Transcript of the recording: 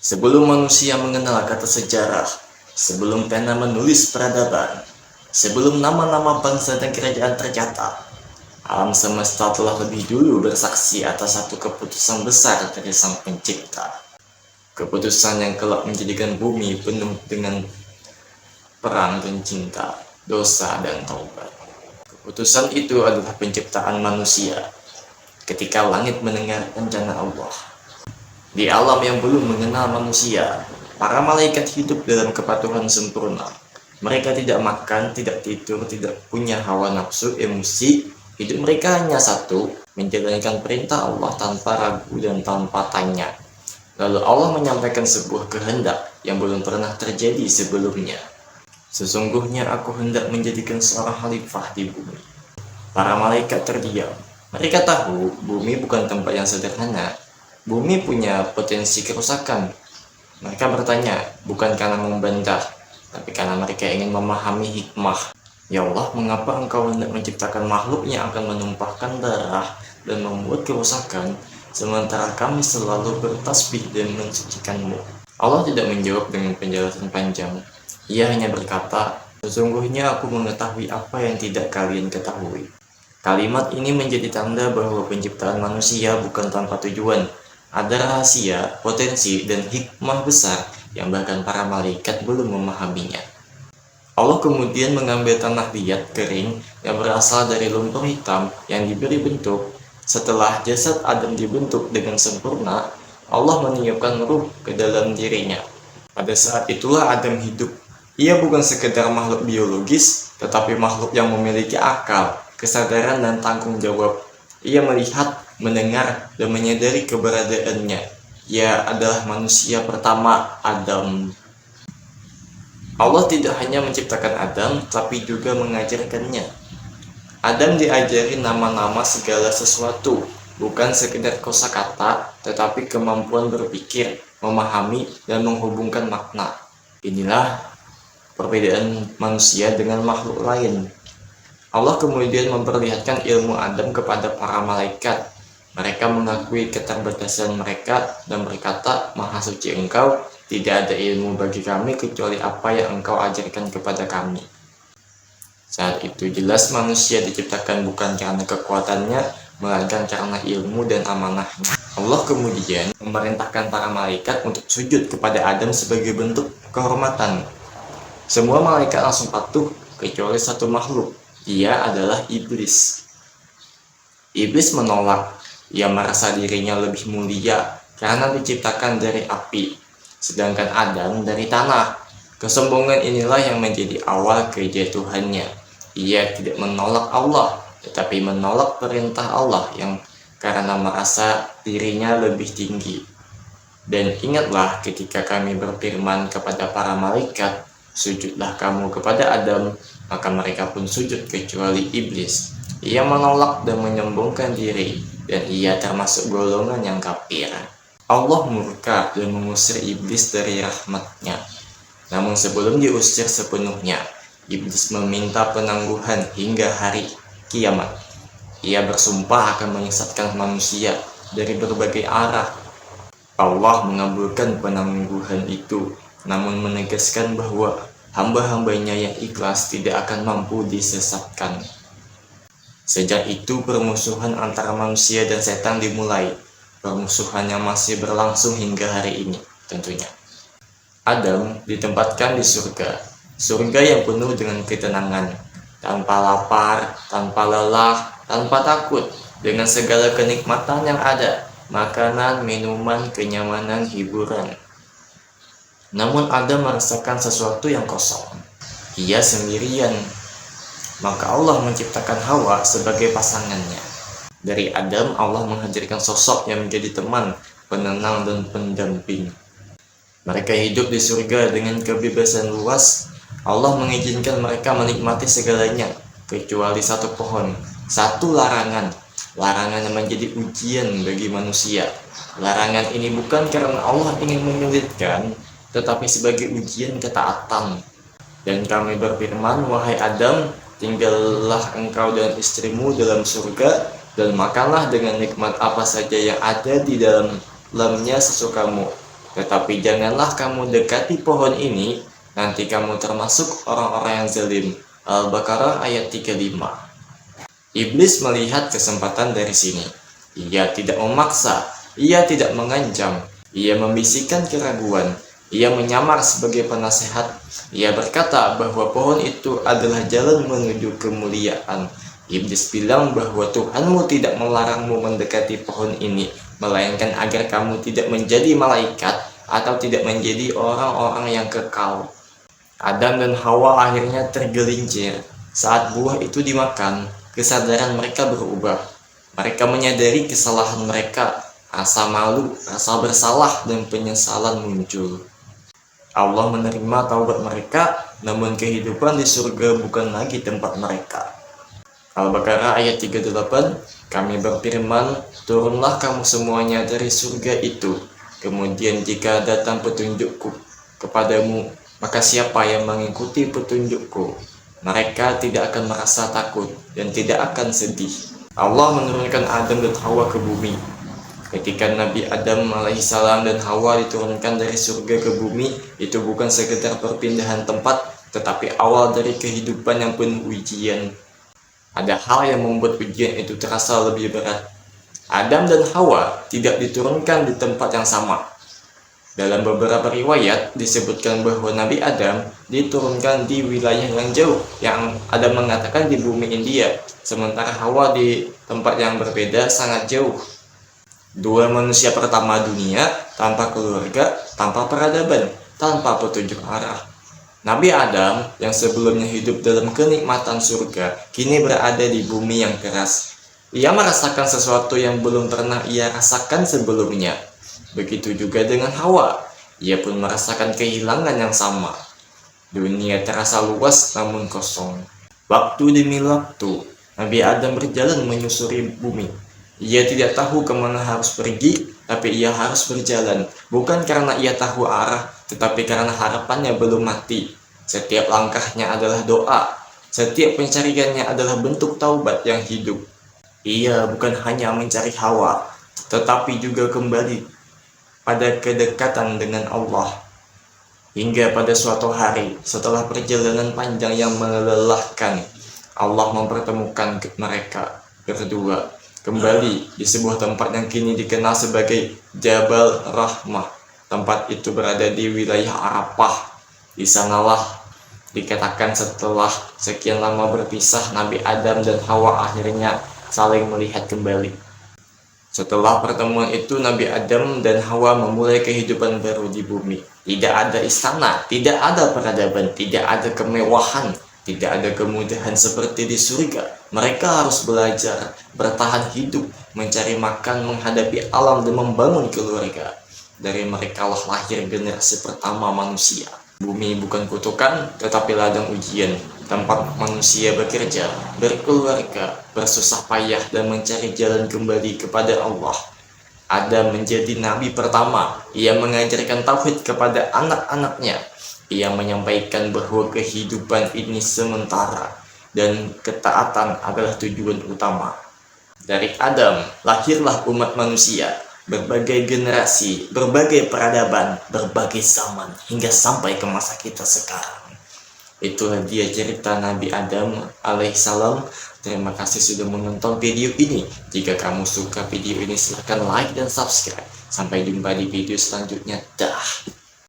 Sebelum manusia mengenal kata sejarah, sebelum pena menulis peradaban, sebelum nama-nama bangsa dan kerajaan tercatat, alam semesta telah lebih dulu bersaksi atas satu keputusan besar dari Sang Pencipta. Keputusan yang kelak menjadikan bumi penuh dengan perang dan cinta, dosa dan taubat. Keputusan itu adalah penciptaan manusia. Ketika langit mendengar rencana Allah, di alam yang belum mengenal manusia, para malaikat hidup dalam kepatuhan sempurna. Mereka tidak makan, tidak tidur, tidak punya hawa nafsu, emosi. Hidup mereka hanya satu, menjalankan perintah Allah tanpa ragu dan tanpa tanya. Lalu Allah menyampaikan sebuah kehendak yang belum pernah terjadi sebelumnya. Sesungguhnya aku hendak menjadikan seorang khalifah di bumi. Para malaikat terdiam. Mereka tahu bumi bukan tempat yang sederhana. Bumi punya potensi kerusakan. Mereka bertanya, bukan karena membantah, tapi karena mereka ingin memahami hikmah. Ya Allah, mengapa engkau hendak menciptakan makhluk yang akan menumpahkan darah dan membuat kerusakan, sementara kami selalu bertasbih dan mensucikanmu? Allah tidak menjawab dengan penjelasan panjang. Ia hanya berkata, sesungguhnya aku mengetahui apa yang tidak kalian ketahui. Kalimat ini menjadi tanda bahwa penciptaan manusia bukan tanpa tujuan. Ada rahasia, potensi, dan hikmah besar yang bahkan para malaikat belum memahaminya. Allah kemudian mengambil tanah liat kering yang berasal dari lumpur hitam yang diberi bentuk. Setelah jasad Adam dibentuk dengan sempurna, Allah meniupkan ruh ke dalam dirinya. Pada saat itulah Adam hidup. Ia bukan sekedar makhluk biologis, tetapi makhluk yang memiliki akal, kesadaran, dan tanggung jawab. Ia melihat, mendengar, dan menyadari keberadaannya. Ia adalah manusia pertama, Adam. Allah tidak hanya menciptakan Adam, tapi juga mengajarkannya. Adam diajari nama-nama segala sesuatu, bukan sekedar kosakata, tetapi kemampuan berpikir, memahami, dan menghubungkan makna. Inilah perbedaan manusia dengan makhluk lain. Allah kemudian memperlihatkan ilmu Adam kepada para malaikat. Mereka mengakui keterbatasan mereka dan berkata, Maha Suci Engkau, tidak ada ilmu bagi kami kecuali apa yang Engkau ajarkan kepada kami. Saat itu jelas manusia diciptakan bukan karena kekuatannya, melainkan karena ilmu dan amanahnya. Allah kemudian memerintahkan para malaikat untuk sujud kepada Adam sebagai bentuk kehormatan. Semua malaikat langsung patuh, kecuali satu makhluk. Ia adalah iblis. Iblis menolak. Ia merasa dirinya lebih mulia karena diciptakan dari api, sedangkan Adam dari tanah. Kesombongan inilah yang menjadi awal kejatuhannya. Ia tidak menolak Allah, tetapi menolak perintah Allah yang karena merasa dirinya lebih tinggi. Dan ingatlah ketika kami berfirman kepada para malaikat, sujudlah kamu kepada Adam, maka mereka pun sujud kecuali iblis. Ia menolak dan menyombongkan diri, dan ia termasuk golongan yang kafir. Allah murka dan mengusir iblis dari rahmatnya. Namun sebelum diusir sepenuhnya, iblis meminta penangguhan hingga hari kiamat. Ia bersumpah akan menyesatkan manusia dari berbagai arah. Allah mengabulkan penangguhan itu, namun menegaskan bahwa hamba-hambanya yang ikhlas tidak akan mampu disesatkan. Sejak itu permusuhan antara manusia dan setan dimulai. Permusuhan yang masih berlangsung hingga hari ini tentunya. Adam ditempatkan di surga. Surga yang penuh dengan ketenangan, tanpa lapar, tanpa lelah, tanpa takut, dengan segala kenikmatan yang ada, makanan, minuman, kenyamanan, hiburan. Namun Adam merasakan sesuatu yang kosong. Ia sendirian. Maka Allah menciptakan Hawa sebagai pasangannya. Dari Adam, Allah menghadirkan sosok yang menjadi teman, penenang, dan pendamping. Mereka hidup di surga dengan kebebasan luas. Allah mengizinkan mereka menikmati segalanya, kecuali satu pohon, satu larangan. Larangan yang menjadi ujian bagi manusia. Larangan ini bukan karena Allah ingin menyulitkan, tetapi sebagai ujian ketaatan. Dan kami berfirman, wahai Adam, tinggallah engkau dan istrimu dalam surga, dan makanlah dengan nikmat apa saja yang ada di dalamnya sesukamu. Tetapi janganlah kamu dekati pohon ini, nanti kamu termasuk orang-orang yang zalim. Al-Baqarah ayat 35. Iblis melihat kesempatan dari sini. Ia tidak memaksa, ia tidak mengancam, ia membisikkan keraguan, ia menyamar sebagai penasehat. Ia berkata bahwa pohon itu adalah jalan menuju kemuliaan. Iblis bilang bahwa Tuhanmu tidak melarangmu mendekati pohon ini, melainkan agar kamu tidak menjadi malaikat atau tidak menjadi orang-orang yang kekal. Adam dan Hawa akhirnya tergelincir. Saat buah itu dimakan, kesadaran mereka berubah. Mereka menyadari kesalahan mereka, rasa malu, rasa bersalah, dan penyesalan muncul. Allah menerima taubat mereka, namun kehidupan di surga bukan lagi tempat mereka. Al-Baqarah ayat 38, kami berfirman, turunlah kamu semuanya dari surga itu. Kemudian jika datang petunjukku kepadamu, maka siapa yang mengikuti petunjukku, mereka tidak akan merasa takut dan tidak akan sedih. Allah menurunkan Adam dan Hawa ke bumi. Ketika Nabi Adam alaihissalam dan Hawa diturunkan dari surga ke bumi, itu bukan sekedar perpindahan tempat, tetapi awal dari kehidupan yang penuh ujian. Ada hal yang membuat ujian itu terasa lebih berat. Adam dan Hawa tidak diturunkan di tempat yang sama. Dalam beberapa riwayat disebutkan bahwa Nabi Adam diturunkan di wilayah yang jauh, yang Adam mengatakan di bumi India, sementara Hawa di tempat yang berbeda sangat jauh. Dua manusia pertama dunia, tanpa keluarga, tanpa peradaban, tanpa petunjuk arah. Nabi Adam yang sebelumnya hidup dalam kenikmatan surga, kini berada di bumi yang keras. Ia merasakan sesuatu yang belum pernah ia rasakan sebelumnya. Begitu juga dengan Hawa, ia pun merasakan kehilangan yang sama. Dunia terasa luas namun kosong. Waktu demi waktu, Nabi Adam berjalan menyusuri bumi. Ia tidak tahu kemana harus pergi, tapi ia harus berjalan. Bukan karena ia tahu arah, tetapi karena harapannya belum mati. Setiap langkahnya adalah doa. Setiap pencariannya adalah bentuk taubat yang hidup. Ia bukan hanya mencari Hawa, tetapi juga kembali pada kedekatan dengan Allah. Hingga pada suatu hari, setelah perjalanan panjang yang melelahkan, Allah mempertemukan mereka berdua kembali di sebuah tempat yang kini dikenal sebagai Jabal Rahmah. Tempat itu berada di wilayah Arafah. Di sanalah dikatakan setelah sekian lama berpisah, Nabi Adam dan Hawa akhirnya saling melihat kembali. Setelah pertemuan itu, Nabi Adam dan Hawa memulai kehidupan baru di bumi. Tidak ada istana, tidak ada peradaban, tidak ada kemewahan, tidak ada kemudahan seperti di surga. Mereka harus belajar, bertahan hidup, mencari makan, menghadapi alam, dan membangun keluarga. Dari mereka lah lahir generasi pertama manusia. Bumi bukan kutukan, tetapi ladang ujian, tempat manusia bekerja, berkeluarga, bersusah payah, dan mencari jalan kembali kepada Allah. Adam menjadi nabi pertama. Ia mengajarkan tauhid kepada anak-anaknya. Ia menyampaikan bahwa kehidupan ini sementara dan ketaatan adalah tujuan utama. Dari Adam lahirlah umat manusia, berbagai generasi, berbagai peradaban, berbagai zaman, hingga sampai ke masa kita sekarang. Itulah dia cerita Nabi Adam alaihissalam. Terima kasih sudah menonton video ini. Jika kamu suka video ini, silahkan like dan subscribe. Sampai jumpa di video selanjutnya. Dah.